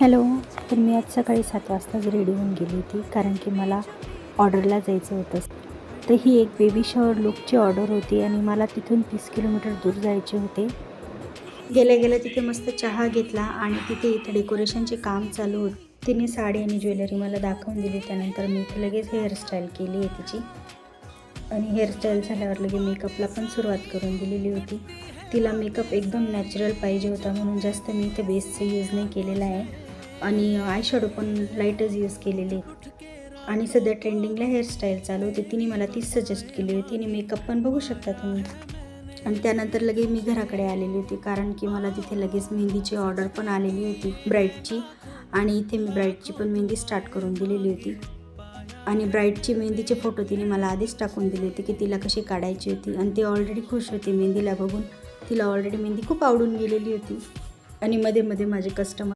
Hello. तर मी आज सकाळी 7 वाजताच रेडी होऊन गेली होती, कारण की मला ऑर्डरला जायचं होतं. तर ही एक बेबी शॉवर लुकची ऑर्डर होती आणि मला तिथून 30 किलोमीटर दूर जायचे होते. गेल्या गेल्या तिथे मस्त चहा घेतला आणि इथे डेकोरेशनचे काम चालू होते. तिने साडी आणि ज्वेलरी मला दाखवून दिली. त्यानंतर मी इथे लगेच हेअरस्टाईल केली आहे तिची आणि हेअरस्टाईल झाल्यावर लगेच मेकअपला पण सुरुवात करून दिलेली होती. तिला मेकअप एकदम नॅचरल पाहिजे होता, म्हणून जास्त मी इथे बेसचा यूज नाही केलेला आहे आणि आयशॅडो पण लाईटच यूज केलेली. आणि सध्या ट्रेंडिंगला हेअरस्टाईल चालू होती, तिने मला तीच सजेस्ट केली होती आणि मेकअप पण बघू शकता तुम्ही. आणि त्यानंतर लगेच मी घराकडे आलेली होती, कारण की मला तिथे लगेच मेहंदीची ऑर्डर पण आलेली होती ब्राईडची. आणि इथे मी ब्राईडची पण मेहंदी स्टार्ट करून दिलेली होती आणि ब्राईडची मेहंदीचे फोटो तिने मला आधीच टाकून दिले होते की तिला कशी काढायची होती. आणि ती ऑलरेडी खुश होती मेहंदीला बघून. तिला ऑलरेडी मेहंदी खूप आवडून गेलेली होती. आणि मध्ये मध्ये माझे कस्टमर